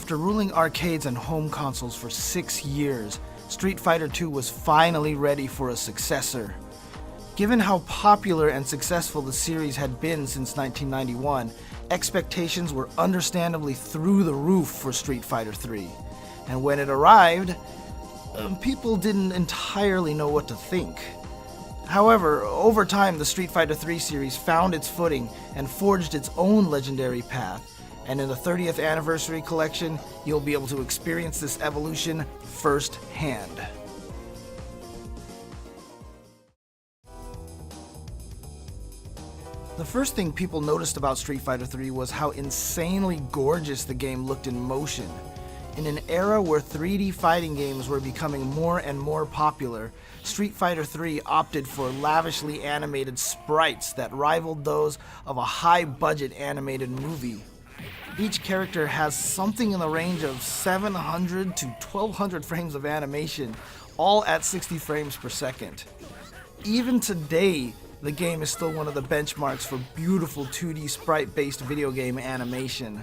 After ruling arcades and home consoles for 6 years, Street Fighter II was finally ready for a successor. Given how popular and successful the series had been since 1991, expectations were understandably through the roof for Street Fighter III. And when it arrived, people didn't entirely know what to think. However, over time the Street Fighter III series found its footing and forged its own legendary path. And in the 30th Anniversary Collection, you'll be able to experience this evolution firsthand. The first thing people noticed about Street Fighter III was how insanely gorgeous the game looked in motion. In an era where 3D fighting games were becoming more and more popular, Street Fighter III opted for lavishly animated sprites that rivaled those of a high-budget animated movie. Each character has something in the range of 700 to 1200 frames of animation, all at 60 frames per second. Even today, the game is still one of the benchmarks for beautiful 2D sprite-based video game animation.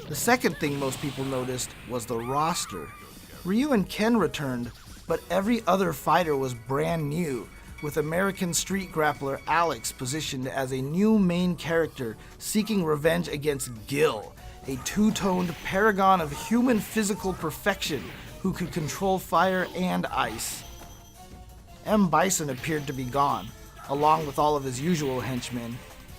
The second thing most people noticed was the roster. Ryu and Ken returned, but every other fighter was brand new, with American street grappler Alex positioned as a new main character seeking revenge against Gil, a two-toned paragon of human physical perfection who could control fire and ice. M. Bison appeared to be gone, along with all of his usual henchmen,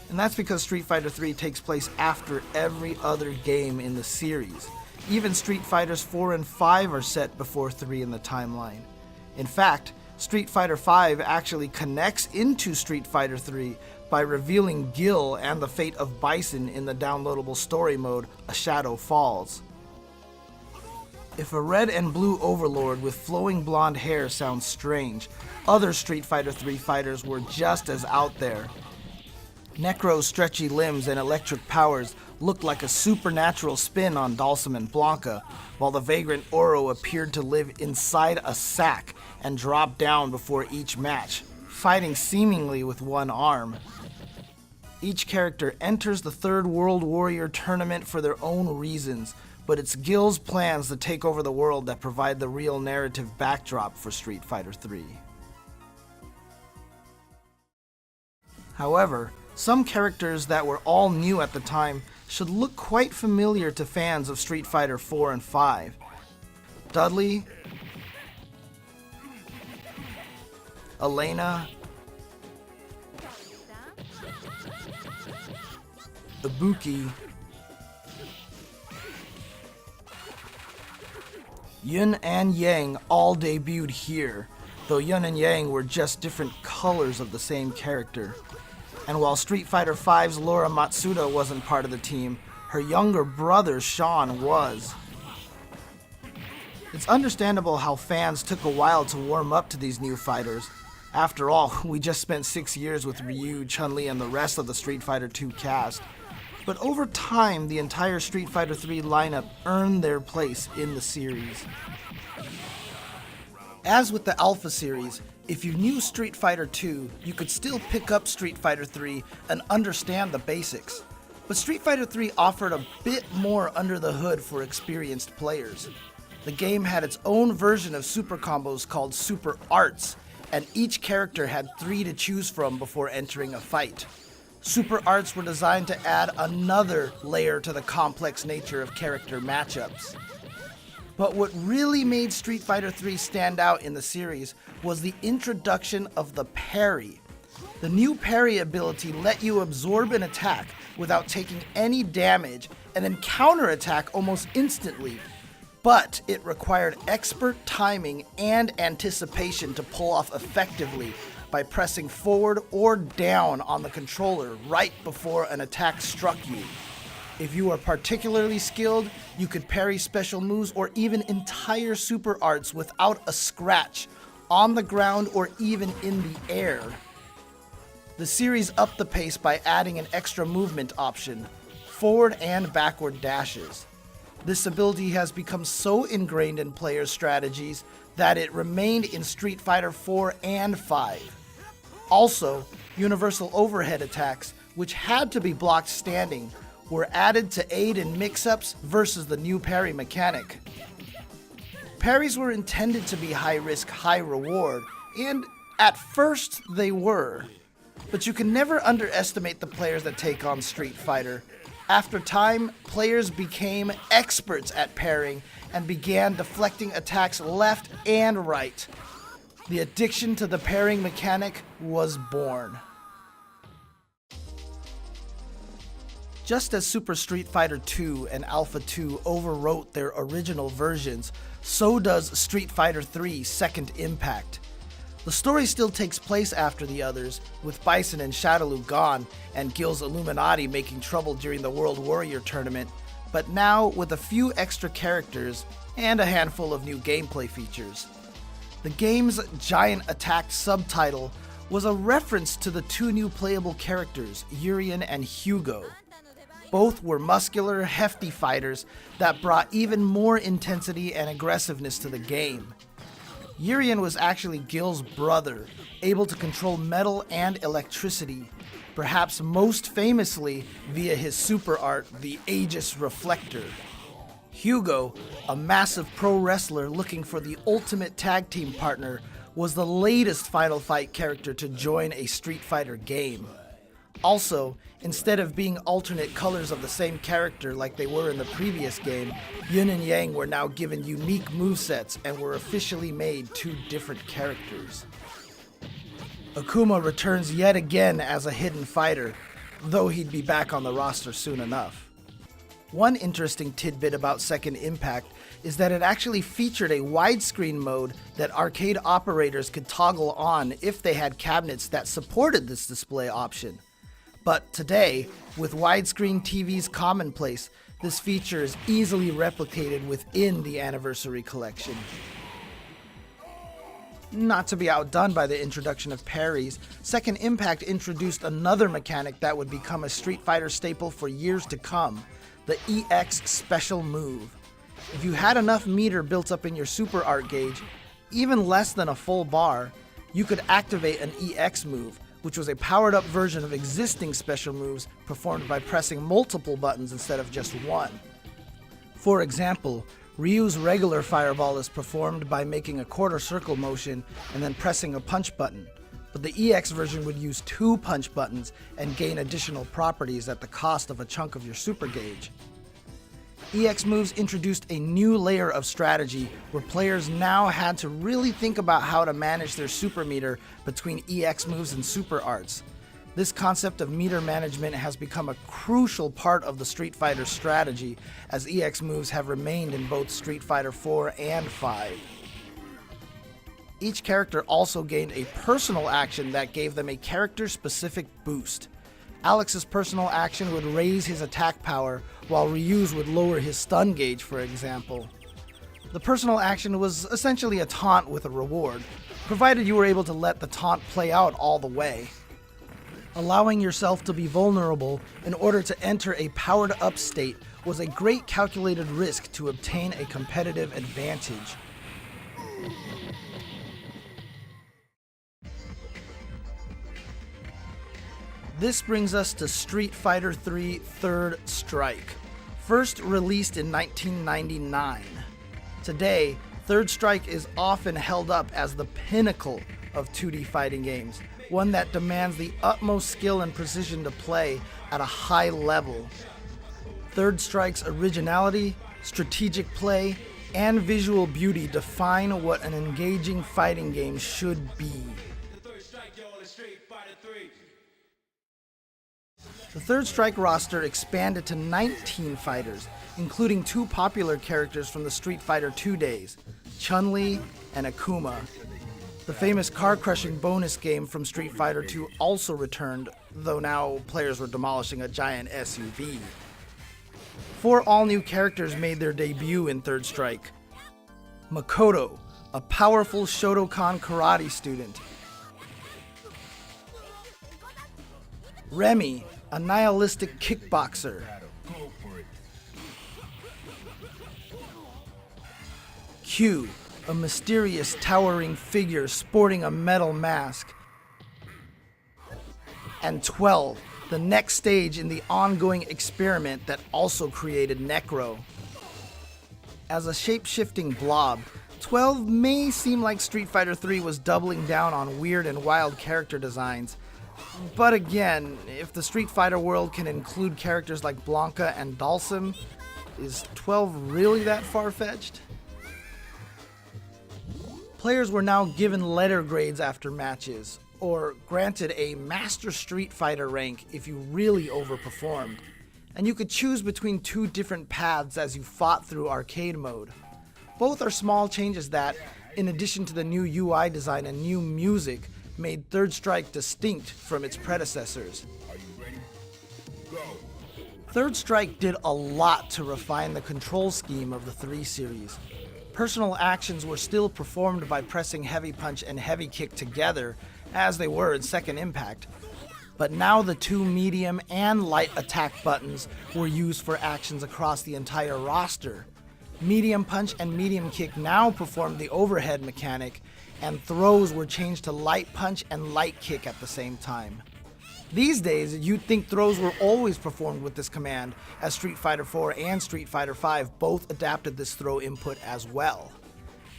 and that's because Street Fighter III takes place after every other game in the series. Even Street Fighters 4 and 5 are set before 3 in the timeline. In fact, Street Fighter V actually connects into Street Fighter III by revealing Gil and the fate of Bison in the downloadable story mode, A Shadow Falls. If a red and blue overlord with flowing blonde hair sounds strange, other Street Fighter III fighters were just as out there. Necro's stretchy limbs and electric powers looked like a supernatural spin on Dhalsim and Blanca, while the vagrant Oro appeared to live inside a sack and drop down before each match, fighting seemingly with one arm. Each character enters the Third World Warrior tournament for their own reasons, but it's Gil's plans to take over the world that provide the real narrative backdrop for Street Fighter III. However, some characters that were all new at the time should look quite familiar to fans of Street Fighter 4 and 5. Dudley, Elena, Ibuki, Yun and Yang all debuted here, though Yun and Yang were just different colors of the same character. And while Street Fighter V's Laura Matsuda wasn't part of the team, her younger brother Sean was. It's understandable how fans took a while to warm up to these new fighters. After all, we just spent 6 years with Ryu, Chun-Li, and the rest of the Street Fighter II cast. But over time, the entire Street Fighter III lineup earned their place in the series. As with the Alpha series, if you knew Street Fighter II, you could still pick up Street Fighter III and understand the basics. But Street Fighter III offered a bit more under the hood for experienced players. The game had its own version of super combos called Super Arts, and each character had 3 to choose from before entering a fight. Super Arts were designed to add another layer to the complex nature of character matchups. But what really made Street Fighter III stand out in the series was the introduction of the parry. The new parry ability let you absorb an attack without taking any damage and then counterattack almost instantly. But it required expert timing and anticipation to pull off effectively by pressing forward or down on the controller right before an attack struck you. If you were particularly skilled, you could parry special moves or even entire super arts without a scratch, on the ground or even in the air. The series upped the pace by adding an extra movement option, forward and backward dashes. This ability has become so ingrained in players' strategies that it remained in Street Fighter 4 and 5. Also, universal overhead attacks, which had to be blocked standing, were added to aid in mix-ups versus the new parry mechanic. Parries were intended to be high risk, high reward, and at first they were. But you can never underestimate the players that take on Street Fighter. After time, players became experts at parrying and began deflecting attacks left and right. The addiction to the parrying mechanic was born. Just as Super Street Fighter 2 and Alpha 2 overwrote their original versions, so does Street Fighter 3 Second Impact. The story still takes place after the others, with Bison and Shadaloo gone, and Gil's Illuminati making trouble during the World Warrior tournament, but now with a few extra characters and a handful of new gameplay features. The game's giant attack subtitle was a reference to the two new playable characters, Urien and Hugo. Both were muscular, hefty fighters that brought even more intensity and aggressiveness to the game. Urien was actually Gil's brother, able to control metal and electricity, perhaps most famously via his super art, the Aegis Reflector. Hugo, a massive pro wrestler looking for the ultimate tag team partner, was the latest Final Fight character to join a Street Fighter game. Also, instead of being alternate colors of the same character like they were in the previous game, Yin and Yang were now given unique movesets and were officially made two different characters. Akuma returns yet again as a hidden fighter, though he'd be back on the roster soon enough. One interesting tidbit about Second Impact is that it actually featured a widescreen mode that arcade operators could toggle on if they had cabinets that supported this display option. But today, with widescreen TVs commonplace, this feature is easily replicated within the Anniversary Collection. Not to be outdone by the introduction of parries, Second Impact introduced another mechanic that would become a Street Fighter staple for years to come, the EX Special Move. If you had enough meter built up in your super art gauge, even less than a full bar, you could activate an EX move, which was a powered-up version of existing special moves performed by pressing multiple buttons instead of just one. For example, Ryu's regular fireball is performed by making a quarter circle motion and then pressing a punch button, but the EX version would use two punch buttons and gain additional properties at the cost of a chunk of your super gauge. EX moves introduced a new layer of strategy where players now had to really think about how to manage their super meter between EX moves and super arts. This concept of meter management has become a crucial part of the Street Fighter strategy, as EX moves have remained in both Street Fighter 4 and 5. Each character also gained a personal action that gave them a character-specific boost. Alex's personal action would raise his attack power, while Ryu's would lower his stun gauge, for example. The personal action was essentially a taunt with a reward, provided you were able to let the taunt play out all the way. Allowing yourself to be vulnerable in order to enter a powered-up state was a great calculated risk to obtain a competitive advantage. This brings us to Street Fighter 3 Third Strike, first released in 1999. Today, Third Strike is often held up as the pinnacle of 2D fighting games, one that demands the utmost skill and precision to play at a high level. Third Strike's originality, strategic play, and visual beauty define what an engaging fighting game should be. The Third Strike roster expanded to 19 fighters, including two popular characters from the Street Fighter II days, Chun-Li and Akuma. The famous car-crushing bonus game from Street Fighter II also returned, though now players were demolishing a giant SUV. Four all-new characters made their debut in Third Strike. Makoto, a powerful Shotokan karate student. Remy, a nihilistic kickboxer. Q, a mysterious towering figure sporting a metal mask. And 12, the next stage in the ongoing experiment that also created Necro. As a shape-shifting blob, 12 may seem like Street Fighter 3 was doubling down on weird and wild character designs. But again, if the Street Fighter world can include characters like Blanca and Dalsim, is 12 really that far-fetched? Players were now given letter grades after matches, or granted a Master Street Fighter rank if you really overperformed. And you could choose between two different paths as you fought through arcade mode. Both are small changes that, in addition to the new UI design and new music, made Third Strike distinct from its predecessors. Third Strike did a lot to refine the control scheme of the 3 series. Personal actions were still performed by pressing heavy punch and heavy kick together, as they were in Second Impact, but now the 2 medium and light attack buttons were used for actions across the entire roster. Medium punch and medium kick now performed the overhead mechanic, and throws were changed to light punch and light kick at the same time. These days, you'd think throws were always performed with this command, as Street Fighter 4 and Street Fighter 5 both adapted this throw input as well.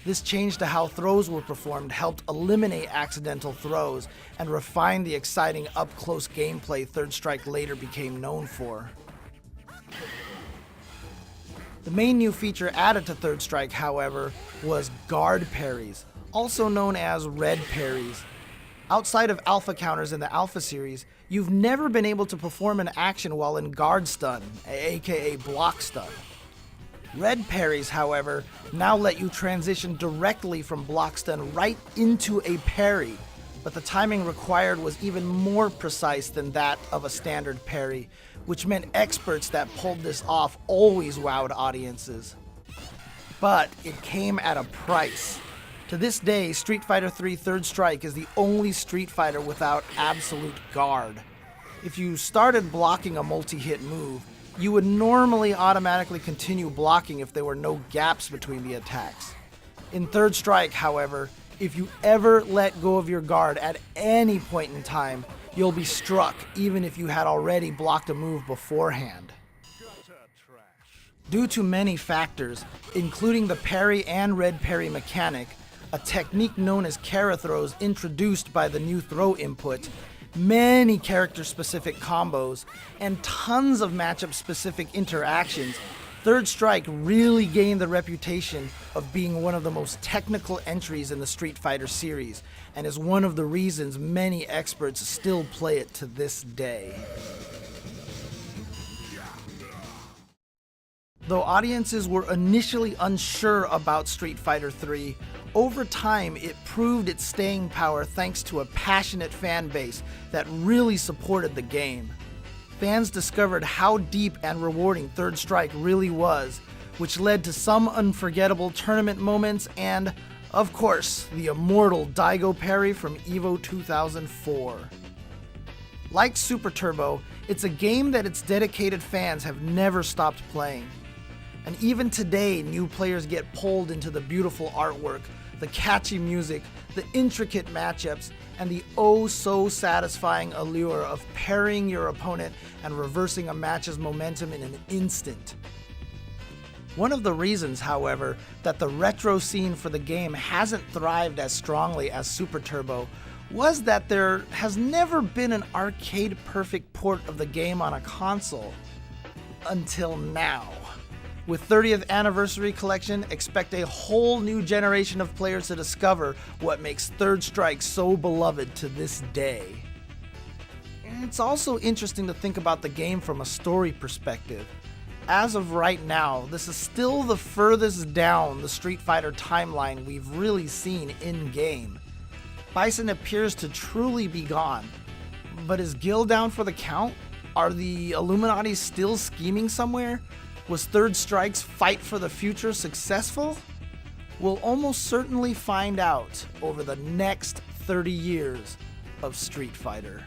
This change to how throws were performed helped eliminate accidental throws and refine the exciting up-close gameplay Third Strike later became known for. The main new feature added to Third Strike, however, was guard parries, also known as red parries. Outside of alpha counters in the Alpha series, you've never been able to perform an action while in guard stun, aka block stun. Red parries, however, now let you transition directly from block stun right into a parry, but the timing required was even more precise than that of a standard parry, which meant experts that pulled this off always wowed audiences. But it came at a price. To this day, Street Fighter 3 Third Strike is the only Street Fighter without absolute guard. If you started blocking a multi-hit move, you would normally automatically continue blocking if there were no gaps between the attacks. In Third Strike, however, if you ever let go of your guard at any point in time, you'll be struck even if you had already blocked a move beforehand. Due to many factors, including the parry and red parry mechanic, a technique known as Kara throws introduced by the new throw input, many character-specific combos, and tons of matchup-specific interactions, Third Strike really gained the reputation of being one of the most technical entries in the Street Fighter series, and is one of the reasons many experts still play it to this day. Though audiences were initially unsure about Street Fighter 3, over time it proved its staying power thanks to a passionate fan base that really supported the game. Fans discovered how deep and rewarding Third Strike really was, which led to some unforgettable tournament moments and, of course, the immortal Daigo parry from EVO 2004. Like Super Turbo, it's a game that its dedicated fans have never stopped playing. And even today, new players get pulled into the beautiful artwork, the catchy music, the intricate matchups, and the oh-so-satisfying allure of parrying your opponent and reversing a match's momentum in an instant. One of the reasons, however, that the retro scene for the game hasn't thrived as strongly as Super Turbo was that there has never been an arcade-perfect port of the game on a console. Until now. With 30th Anniversary Collection, expect a whole new generation of players to discover what makes Third Strike so beloved to this day. It's also interesting to think about the game from a story perspective. As of right now, this is still the furthest down the Street Fighter timeline we've really seen in-game. Bison appears to truly be gone, but is Gil down for the count? Are the Illuminati still scheming somewhere? Was Third Strike's fight for the future successful? We'll almost certainly find out over the next 30 years of Street Fighter.